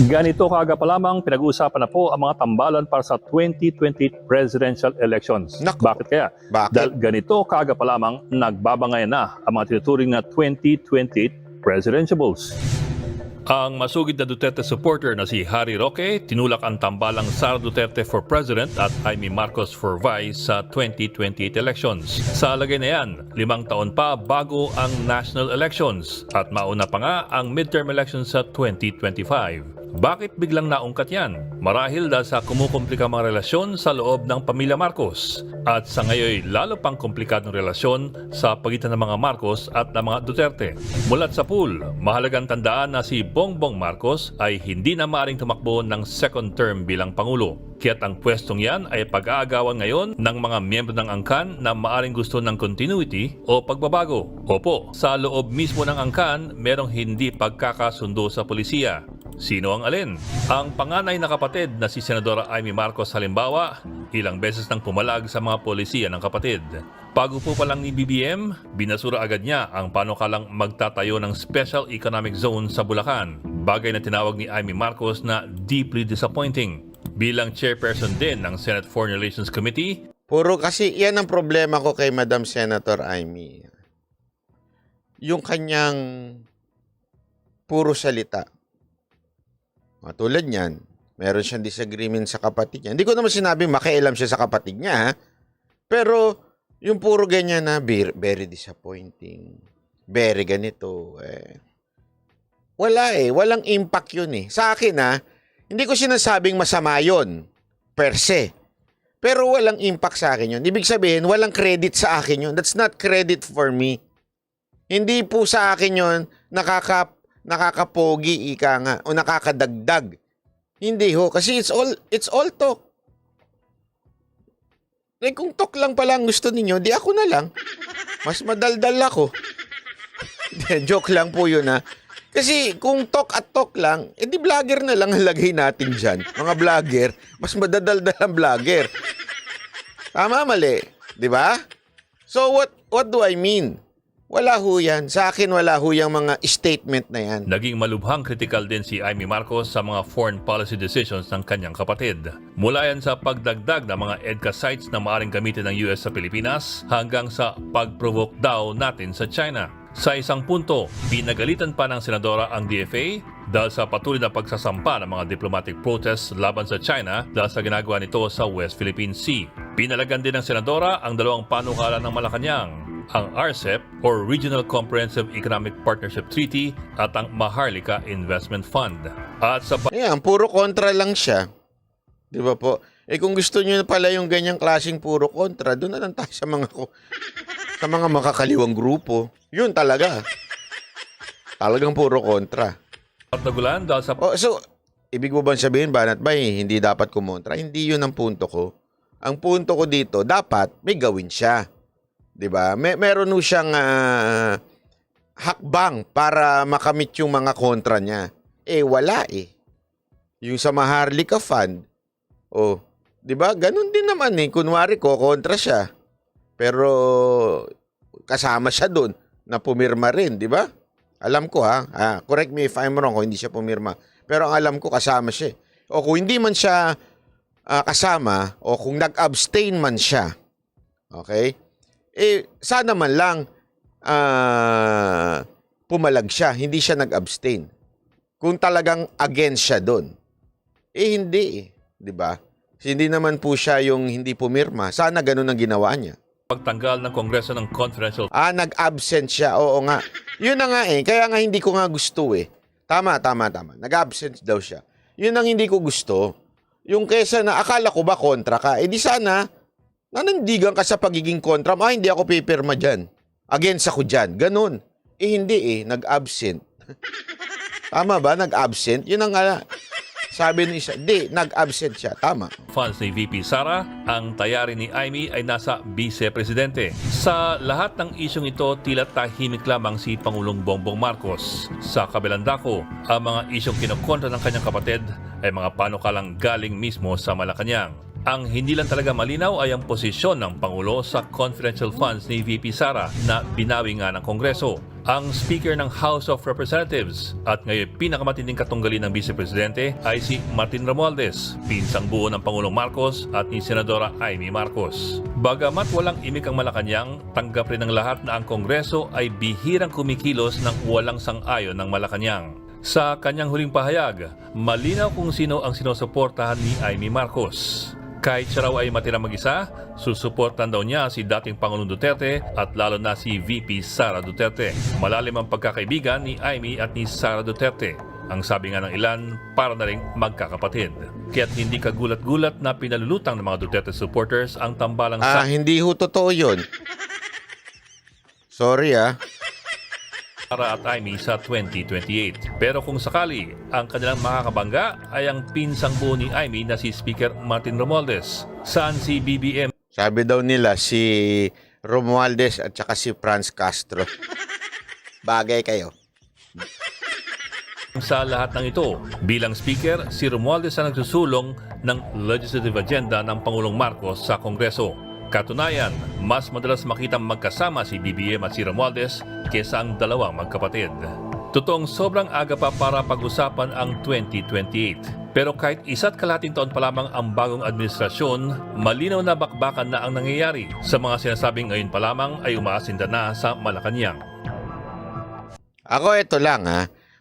Ganito kaaga pa lamang pinag-uusapan na po ang mga tambalan para sa 2028 presidential elections. Naku. Bakit kaya? Bakit? Dahil ganito kaaga pa lamang nagbabangayan na ang mga tinuturing na 2028 presidentiables. Ang masugid na Duterte supporter na si Harry Roque tinulak ang tambalang Sara Duterte for President at Amy Marcos for Vice sa 2028 elections. Sa lagay na yan, 5 taon pa bago ang national elections at mauna pa nga ang midterm elections sa 2025. Bakit biglang naungkat yan? Marahil dahil sa kumukomplika mga relasyon sa loob ng pamilya Marcos at sa ngayon lalo pang komplikadong relasyon sa pagitan ng mga Marcos at ng mga Duterte. Mulat sa pool, mahalagang tandaan na si Bongbong Marcos ay hindi na maaaring tumakbo ng second term bilang Pangulo. Kaya't ang pwestong yan ay pag-aagawan ngayon ng mga miyembro ng angkan na maaring gusto ng continuity o pagbabago. Opo, sa loob mismo ng angkan, merong hindi pagkakasundo sa polisiya. Sino ang alin? Ang panganay na kapatid na si Senadora Amy Marcos halimbawa, ilang beses nang pumalag sa mga polisiya ng kapatid. Pagupo pa lang ni BBM, binasura agad niya ang panukalang magtatayo ng Special Economic Zone sa Bulacan. Bagay na tinawag ni Amy Marcos na deeply disappointing. Bilang chairperson din ng Senate Foreign Relations Committee, Puro kasi yan ang problema ko kay Madam Senator Amy. Yung kanyang puro salita. Tulad niyan, meron siyang disagreement sa kapatid niya. Hindi ko naman sinabi makialam siya sa kapatid niya, ha? Pero yung puro ganyan na very disappointing, very ganito, wala walang impact yun Sa akin hindi ko sinasabing masama yun, per se. Pero walang impact sa akin yun. Ibig sabihin, walang credit sa akin yun. That's not credit for me. Hindi po sa akin yun nakakapogi, ika nga, o nakakadagdag. Hindi ho, kasi it's all talk. Kung talk lang pala ang gusto ninyo, di ako na lang. Mas madaldal ako. Joke lang po yun Kasi kung talk at talk lang, di vlogger na lang ang lagay natin dyan. Mga vlogger, mas madadaldal ang vlogger. Tama, mali. Di ba? So what do I mean? Wala ho yan. Sa akin, wala ho yung mga statement na yan. naging malubhang kritikal din si Amy Marcos sa mga foreign policy decisions ng kanyang kapatid. Mula yan sa pagdagdag ng mga EDCA sites na maaaring gamitin ng US sa Pilipinas hanggang sa pag-provoke daw natin sa China. Sa isang punto, pinagalitan pa ng senadora ang DFA dahil sa patuloy na pagsasampa ng mga diplomatic protests laban sa China dahil sa ginagawa nito sa West Philippine Sea. Pinalagan din ng senadora ang dalawang panukalan ng Malacanang, ang RCEP or Regional Comprehensive Economic Partnership Treaty at ang Maharlika Investment Fund. At sa Ayan, puro kontra lang siya. Di ba po? Kung gusto niyo pala yung ganyang klaseng puro kontra, doon na lang tayo sa mga makakaliwang grupo. Yun talaga. Talagang puro kontra. pagtagulan dahil sa So, ibig mo ba sabihin, Banat Bay, hindi dapat kumontra? Hindi yun ang punto ko. Ang punto ko dito, dapat may gawin siya. 'Di ba? Meron ho siyang hakbang para makamit yung mga kontra niya. Wala Yung sa Maharlika Fund, 'di ba? Ganun din naman kunwari ko kontra siya. Pero kasama siya doon na pumirma rin, 'di ba? Alam ko correct me if I'm wrong kung hindi siya pumirma. Pero ang alam ko kasama siya. O kung hindi man siya kasama o kung nag-abstain man siya. Okay? Sana man lang pumalag siya, hindi siya nag-abstain. Kung talagang against siya doon. Hindi 'di ba? Hindi naman po siya yung hindi pumirma. Sana ganun ang ginawa niya. pagtanggal ng Kongreso ng confidential Nag-absent siya. Oo nga. Yun na nga Kaya nga hindi ko nga gusto Tama. Nag-absent daw siya. Yun ang hindi ko gusto. Yung kesa na akala ko ba kontra ka, di sana nanandigan ka sa pagiging kontra. Hindi ako pipirma dyan. Against ako dyan. Ganun. Hindi Nag-absent. Tama ba? Nag-absent? Yun ang sabi ng isa. Nag-absent siya. Tama. funds ni VP Sara, ang tayari ni Amy ay nasa vice-presidente. Sa lahat ng isyong ito, tila tahimik lamang si Pangulong Bongbong Marcos. Sa kabilang dako, ang mga isyong kinokontra ng kanyang kapatid ay mga panukalang galing mismo sa Malacanang. Ang hindi lang talaga malinaw ay ang posisyon ng Pangulo sa confidential funds ni VP Sara na binawi nga ng Kongreso. Ang Speaker ng House of Representatives at ngayon pinakamatinding katunggali ng Vice Presidente ay si Martin Romualdez, pinsang buo ng Pangulong Marcos at ni Senadora Amy Marcos. Bagamat walang imik ang Malacanang, tanggap rin ng lahat na ang Kongreso ay bihirang kumikilos ng walang sang-ayon ng Malacanang. Sa kanyang huling pahayag, malinaw kung sino ang sinusuportahan ni Amy Marcos. Kahit siya raw ay matirang mag-isa, susuportan daw niya si dating Pangulong Duterte at lalo na si VP Sara Duterte. Malalim ang pagkakaibigan ni Amy at ni Sara Duterte. Ang sabi nga ng ilan, para na ring magkakapatid. Kaya't hindi kagulat-gulat na pinalulutang ng mga Duterte supporters ang tambalang Hindi ho totoo yun. Sorry Sara at Amy sa 2028. Pero kung sakali, ang kanilang makakabangga ay ang pinsang buo ni Amy na si Speaker Martin Romualdez. Saan si BBM? Sabi daw nila si Romualdez at saka si Franz Castro. Bagay kayo. Sa lahat ng ito, bilang Speaker, si Romualdez ang nagsusulong ng legislative agenda ng Pangulong Marcos sa Kongreso. Katunayan, mas madalas makitang magkasama si BBM at si Romualdez kesa ang dalawang magkapatid. Totoong sobrang aga pa para pag-usapan ang 2028. Pero kahit isa't kalahating taon pa lamang ang bagong administrasyon, malinaw na bakbakan na ang nangyayari. Sa mga sinasabing ngayon pa lamang ay umaasinda na sa Malacanang. Ako ito lang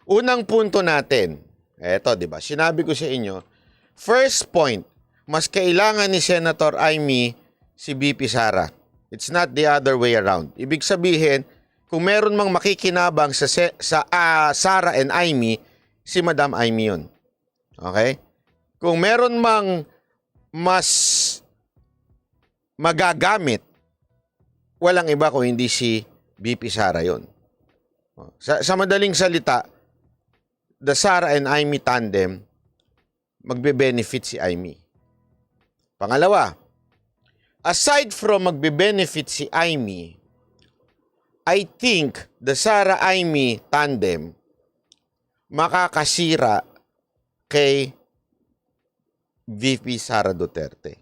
Unang punto natin, eto 'di ba? Sinabi ko sa inyo, first point, mas kailangan ni Senator Amy si VP Sara. It's not the other way around. Ibig sabihin, kung meron mang makikinabang sa Sara and Amy, si Madam Amy yun. Okay? Kung meron mang mas magagamit, walang iba kung hindi si VP Sara yun. Sa madaling salita, the Sara and Amy tandem, magbe-benefit si Amy. Pangalawa, aside from magbe-benefit si Amy, I think the Sara-Amy tandem makakasira kay VP Sara Duterte.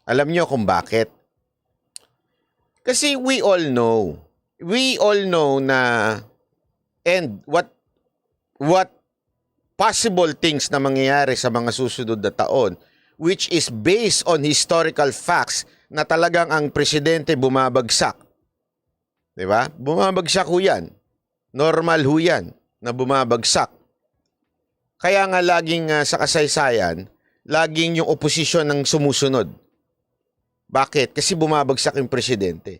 Alam niyo kung bakit? Kasi we all know na and what possible things na mangyayari sa mga susunod na taon, which is based on historical facts na talagang ang presidente bumabagsak. Diba? Bumabagsak ho yan. Normal ho yan na bumabagsak. Kaya nga laging sa kasaysayan, laging yung oposisyon ang sumusunod. Bakit? Kasi bumabagsak yung presidente.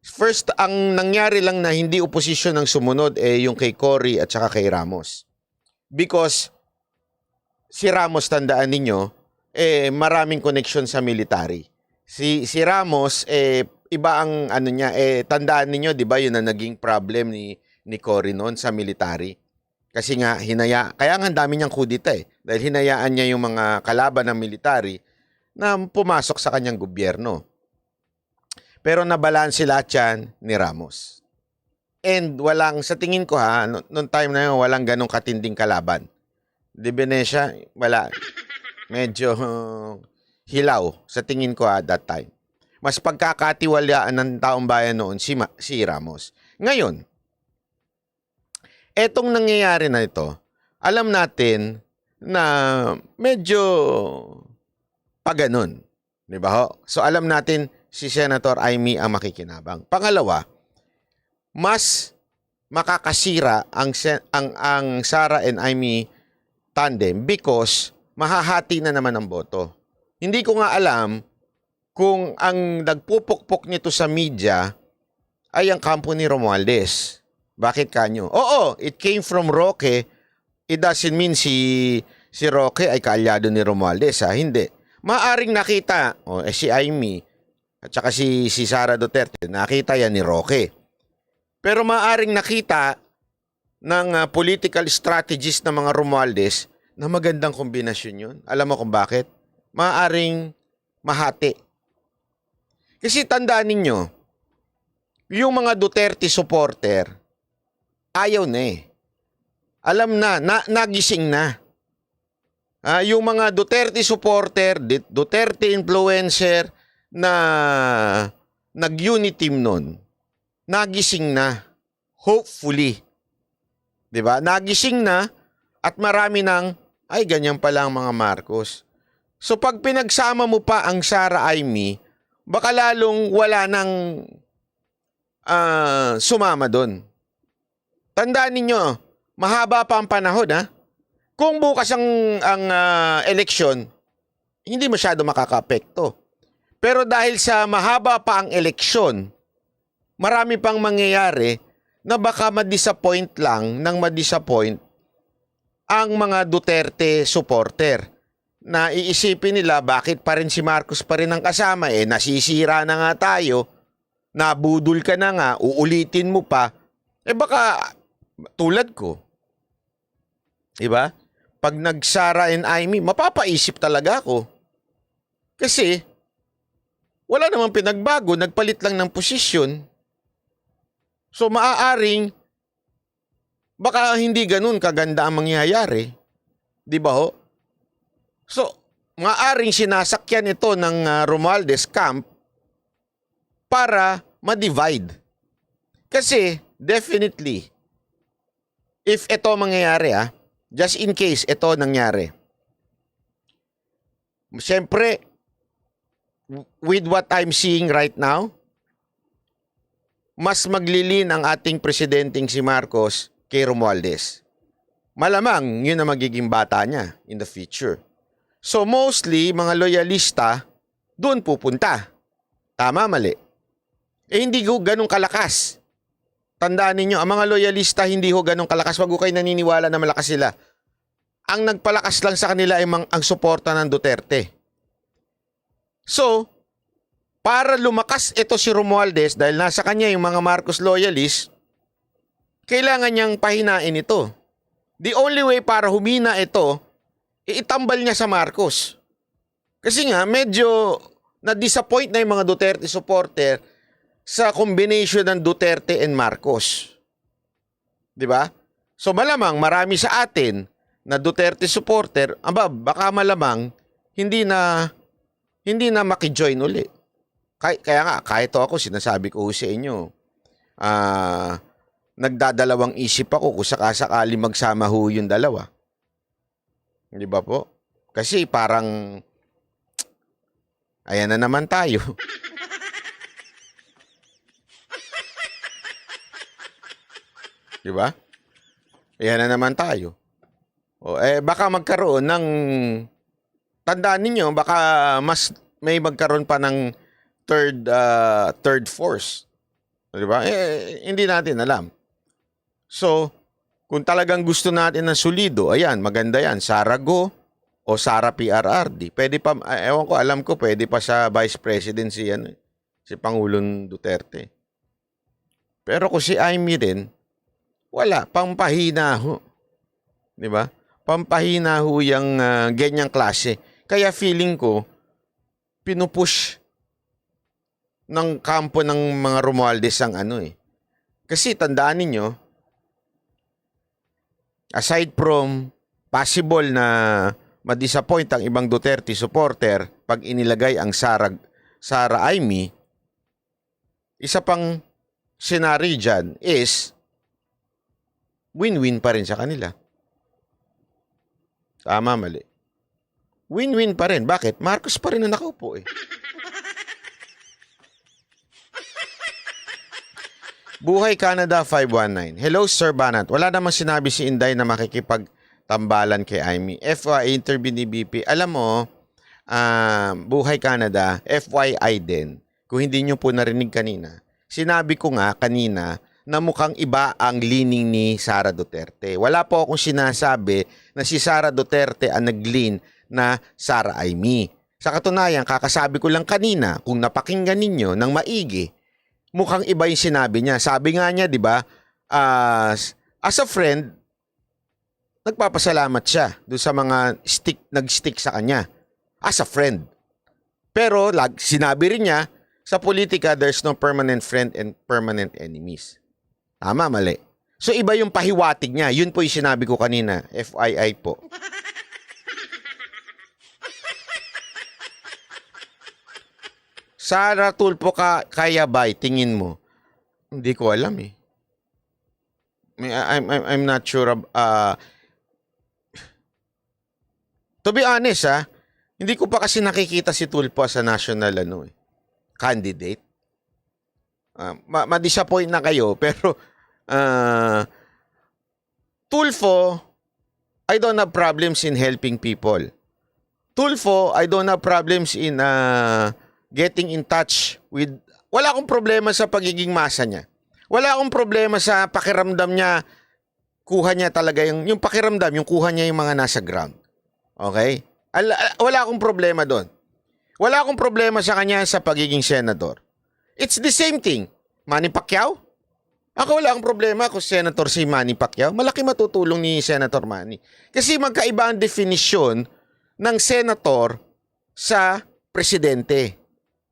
First, ang nangyari lang na hindi oposisyon ang sumunod yung kay Cory at saka kay Ramos. Because si Ramos, tandaan ninyo, maraming connection sa military. Si Ramos, iba ang ano niya, tandaan ninyo, di ba, yun ang naging problem ni Cory noon sa military. Kasi nga, kaya nga dami niyang kudita dahil hinayaan niya yung mga kalaban ng military na pumasok sa kanyang gobyerno. Pero nabalanse lahat yan ni Ramos. And sa tingin ko noong time na yun, walang ganong katinding kalaban. Di Venecia, wala. Medyo hilaw sa tingin ko that time. Mas pagkakatiwalaan ng taong bayan noon si Ramos. Ngayon, etong nangyayari na ito, alam natin na medyo paganon. Di ba ho? So alam natin si Senator Amy ang makikinabang. Pangalawa, mas makakasira ang Sara and Amy tandem because mahahati na naman ang boto. Hindi ko nga alam kung ang nagpupukpok nito sa media ay ang kampo ni Romualdez. Bakit kanyo? Oo, it came from Roque. It doesn't mean si Roque ay kaalyado ni Romualdez. Hindi. Maaring nakita, si Amy at saka si Sara Duterte, nakita yan ni Roque. Pero maaring nakita ng political strategist ng mga Romualdez na magandang kombinasyon yun. Alam mo kung bakit? Maaring mahati. Kasi tandaan ninyo, yung mga Duterte supporter, ayaw na Alam na, nagising na. Yung mga Duterte supporter, Duterte influencer na nag-unity team nun, nagising na. Hopefully. 'Di ba? Nagising na at marami ng, ay ganyan pala ang mga Marcos. So pag pinagsama mo pa ang Sara Aimee, baka lalong wala nang sumama doon. Tandaan ninyo, mahaba pa ang panahon ha. Kung bukas ang eleksyon, hindi masyado makakaapekto. Pero dahil sa mahaba pa ang eleksyon, marami pang mangyayari na baka ma-disappoint lang ng ma-disappoint ang mga Duterte supporter. Na iisipin nila bakit pa rin si Marcos pa rin ang kasama, nasisira na nga tayo, nabudol ka na nga, uulitin mo pa, baka tulad ko. Diba? Pag nag-Sara and Aimee, mapapaisip talaga ako. Kasi, wala namang pinagbago, nagpalit lang ng posisyon. So, maaaring, baka hindi ganun kaganda ang mangyayari. Di ba ho? So, maaaring sinasakyan ito ng Romualdez camp para ma-divide. Kasi, definitely, if ito mangyayari just in case ito nangyari. Siyempre, with what I'm seeing right now, mas maglilin ang ating presidenteng si Marcos kay Romualdez. Malamang yun ang magiging bata niya in the future. So mostly, mga loyalista, doon pupunta. Tama, mali? Hindi ko ganun kalakas. Tandaan ninyo, ang mga loyalista hindi ho ganun kalakas. Wag ko kayo naniniwala na malakas sila. Ang nagpalakas lang sa kanila ay ang suporta ng Duterte. So, para lumakas ito si Romualdez dahil nasa kanya yung mga Marcos loyalists, kailangan niyang pahinain ito. The only way para humina ito, itambal niya sa Marcos. Kasi nga, medyo na-disappoint na yung mga Duterte supporter sa combination ng Duterte and Marcos. 'Di ba? So malamang marami sa atin na Duterte supporter, baka malamang hindi na maki-join uli. Kaya nga kahit ako sinasabi ko sa inyo, nagdadalawang isip ako kung sakasakali magsama ho yung dalawa. 'Di ba po? Kasi parang ayan na naman tayo. Diba? Ayan na naman tayo. Baka magkaroon ng, tandaan ninyo, baka mas may magkaroon pa ng third force. Diba? Hindi natin alam. So, kung talagang gusto natin ng solido, ayan, maganda yan, Sara Go o Sara PRRD. Pwede pa, ewan ko, alam ko, pwede pa sa Vice President si Pangulong Duterte. Pero kung si Aimee din, wala, pampahina ho. Di ba? Pampahina ho yung ganyang klase. Kaya feeling ko, pinupush ng kampo ng mga Romualdez ang Kasi tandaan ninyo, aside from possible na ma-disappoint ang ibang Duterte supporter pag inilagay ang Sara Aimee, isa pang scenario dyan is win-win pa rin sa kanila. Tama, mali. Win-win pa rin. Bakit? Marcos pa rin na nakaupo Buhay Canada 519. Hello, Sir Banat. Wala namang sinabi si Inday na makikipagtambalan kay Aimee. FYI interview ni BP. Alam mo, Buhay Canada, FYI din. Kung hindi nyo po narinig kanina, sinabi ko nga kanina na mukhang iba ang leaning ni Sara Duterte. Wala po akong sinasabi na si Sara Duterte ang nag-lean na Sara Aimee. Sa katunayan, kakasabi ko lang kanina, kung napakinggan ninyo ng maigi, mukhang iba yung sinabi niya. Sabi nga niya, di ba, as a friend, nagpapasalamat siya doon sa mga nag-stick sa kanya. As a friend. Pero sinabi rin niya, sa politika, there's no permanent friend and permanent enemies. Tama, mali. So, iba yung pahiwatig niya. Yun po yung sinabi ko kanina. FYI po. Sara Tulfo kaya ba? Tingin mo? Hindi ko alam eh. I'm not sure. To be honest hindi ko pa kasi nakikita si Tulfo sa national candidate. Ma-disappoint na kayo pero Tulfo, I don't have problems in helping people. Tulfo, I don't have problems in getting in touch with... Wala akong problema sa pagiging masa niya. Wala akong problema sa pakiramdam niya. Kuha niya talaga yung pakiramdam, yung kuha niya yung mga nasa ground. Okay? Wala akong problema doon. Wala akong problema sa kanya sa pagiging senador. It's the same thing. Manny Pacquiao? Ako wala akong problema kung senator si Manny Pacquiao. Malaki matutulong ni Senator Manny. Kasi magkaiba ang definisyon ng senator sa presidente.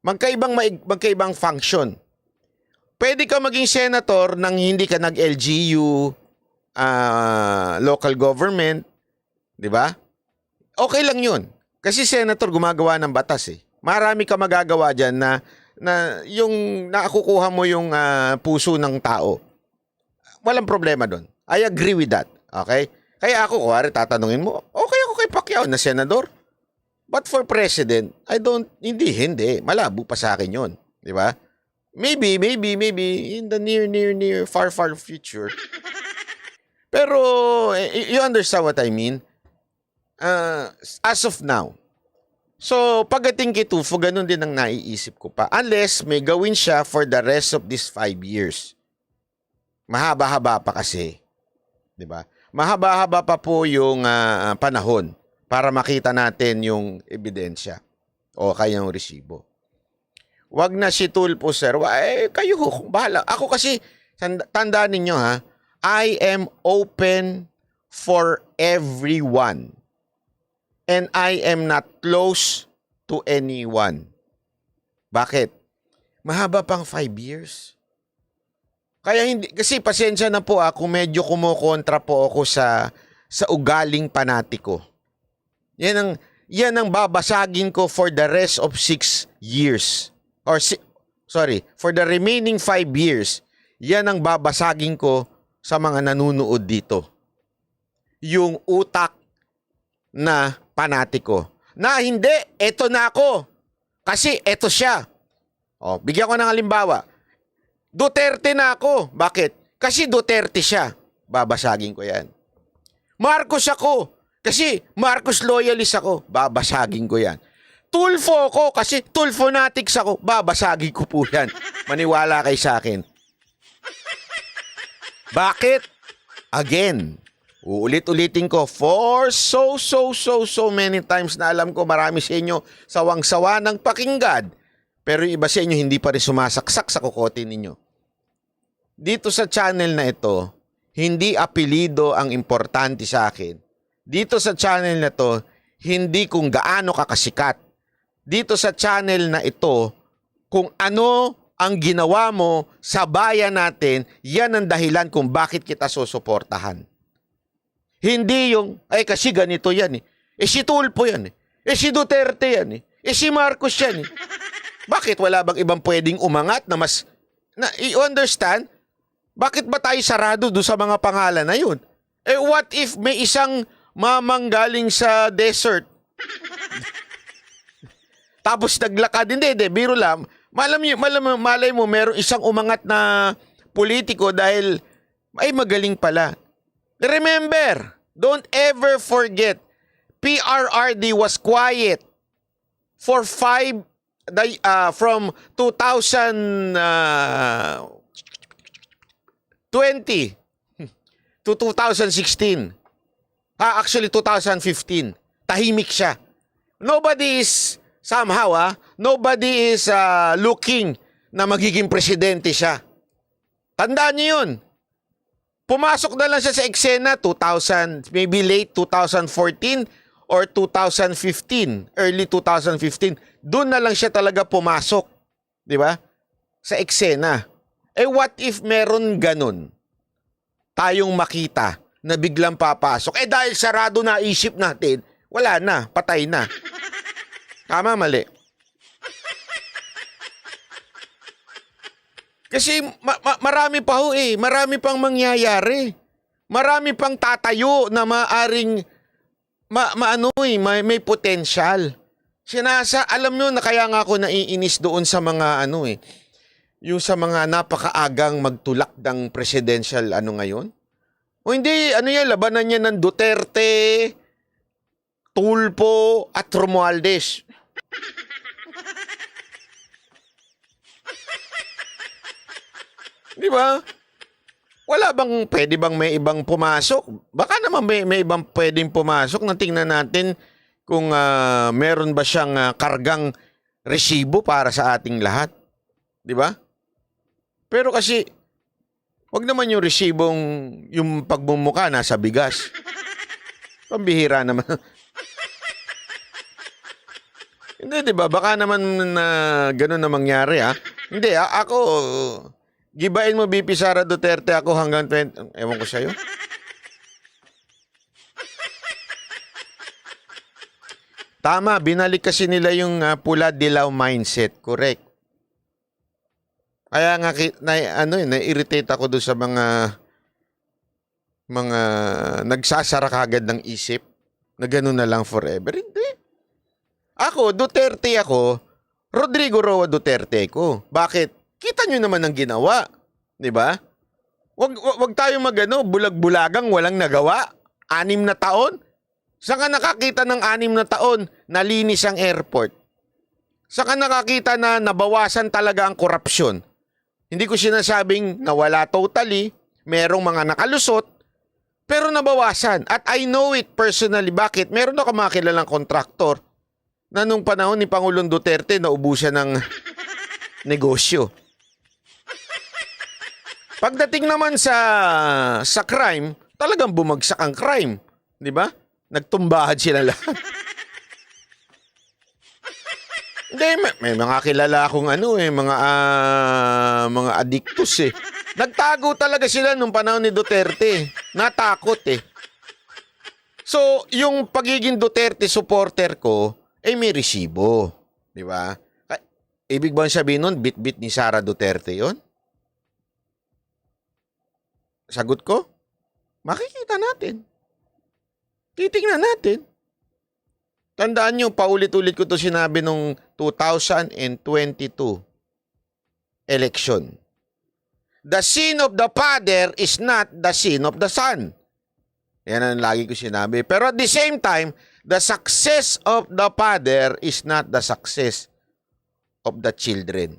Magkaibang function. Pwede ka maging senator nang hindi ka nag-LGU, local government, di ba? Okay lang yun. Kasi senator gumagawa ng batas eh. Marami ka magagawa dyan na yung nakukuha mo yung puso ng tao. Walang problema doon. I agree with that. Okay? Kaya ako, kuwari, tatanungin mo, okay ako kay Pacquiao na senador. But for president, hindi. Malabo pa sa akin yun. Di ba? Maybe in the near, far future. Pero, you understand what I mean? As of now. So, pagdating kay Tulfo, ganun din ang naiisip ko pa. Unless may gawin siya for the rest of these 5 years. Mahaba-haba pa kasi. Diba? Mahaba-haba pa po yung panahon para makita natin yung ebidensya o kayang resibo. Wag na si Tulfo, sir. Kayo, bahala. Ako kasi, tandaan ninyo I am open for everyone. And I am not close to anyone. Bakit? Mahaba pang 5 years. Kaya hindi, kasi pasensya na po kung medyo kumukontra po ako sa ugaling panatiko. Yan ang babasagin ko for the rest of 6 years. For the remaining 5 years. Yan ang babasagin ko sa mga nanunood dito. Yung utak na panatiko. Na hindi, eto na ako. Kasi eto siya. Bigyan ko ng halimbawa. Duterte na ako. Bakit? Kasi Duterte siya. Babasagin ko yan. Marcos ako. Kasi Marcos loyalist ako. Babasagin ko yan. Tulfo ako. Kasi Tulfonatics ako. Babasagin ko po yan. Maniwala kayo sa akin. Bakit? Again, uulit-ulitin ko for so many times na alam ko marami sa inyo sawang-sawa ng pakinggan. Pero iba sa inyo hindi pa rin sumasaksak sa kokote ninyo. Dito sa channel na ito, hindi apelido ang importante sa akin. Dito sa channel na to, hindi kung gaano ka kasikat. Dito sa channel na ito, kung ano ang ginawa mo sa bayan natin, yan ang dahilan kung bakit kita susuportahan. Hindi yung, kasi ganito yan si Tulfo yan si Duterte yan si Marcos yan Bakit wala bang ibang pwedeng umangat na mas, you understand? Bakit ba tayo sarado doon sa mga pangalan na yun? What if may isang mamang galing sa desert? Tapos naglakad, hindi, biro lang. Malay mo, merong isang umangat na politiko dahil magaling pala. Remember, don't ever forget, PRRD was quiet for from 2020 to 2016. Actually, 2015. Tahimik siya. Nobody is looking na magiging presidente siya. Tandaan niyo yun. Pumasok na lang siya sa eksena 2000, maybe late 2014 or 2015, early 2015. Doon na lang siya talaga pumasok. Di ba? Sa eksena. What if meron ganun? Tayong makita na biglang papasok. Dahil sarado na isip natin, wala na, patay na. Tama, mali. Kasi marami pa ho eh. Marami pang mangyayari. Marami pang tatayo na maaring may potential. Alam nyo na kaya nga ako naiinis doon sa mga yung sa mga napakaagang magtulak ng presidential ngayon. O hindi, yan, labanan niya ng Duterte, Tulfo, at Romualdez. Di ba? Pwede bang may ibang pumasok? Baka naman may ibang pwedeng pumasok na tingnan natin kung meron ba siyang kargang resibo para sa ating lahat. Di ba? Pero kasi, wag naman yung resibong yung pagmumuka nasa bigas. Pambihira naman. Hindi, di ba? Baka naman ganun na mangyari, ha? Hindi, ako, gibain mo BP Sara Duterte ako hanggang 20, ewan ko sa'yo. Tama, binalik kasi nila yung pula dilaw mindset, correct. Kaya nga na-irritate ako doon sa mga nagsasara kagad ng isip na gano'n na lang forever. Hindi. Ako, Duterte ako, Rodrigo Roa Duterte ko. Bakit? Kita nyo naman ang ginawa. Di ba? Wag tayo bulag-bulagang walang nagawa. 6 na taon. Saan ka nakakita ng 6 na taon nalinis ang airport? Saan ka nakakita na nabawasan talaga ang korupsyon? Hindi ko sinasabing nawala totally, merong mga nakalusot, pero nabawasan. At I know it personally. Bakit? Meron ako mga kilalang kontraktor na nung panahon ni Pangulong Duterte naubusan ng negosyo. Pagdating naman sa crime, talagang bumagsak ang crime. Di ba? Nagtumbahan sila lahat. Hindi, may mga kilala akong mga addictus eh. Nagtago talaga sila nung panahon ni Duterte. Natakot eh. So, yung pagiging Duterte supporter ko, may resibo. Di ba? Ibig bang sabihin nun, bit-bit ni Sara Duterte yon? Sagot ko, makikita natin. Titingnan natin. Tandaan nyo, paulit-ulit ko to sinabi nung 2022 election. The sin of the father is not the sin of the son. Yan ang lagi ko sinabi. Pero at the same time, the success of the father is not the success of the children.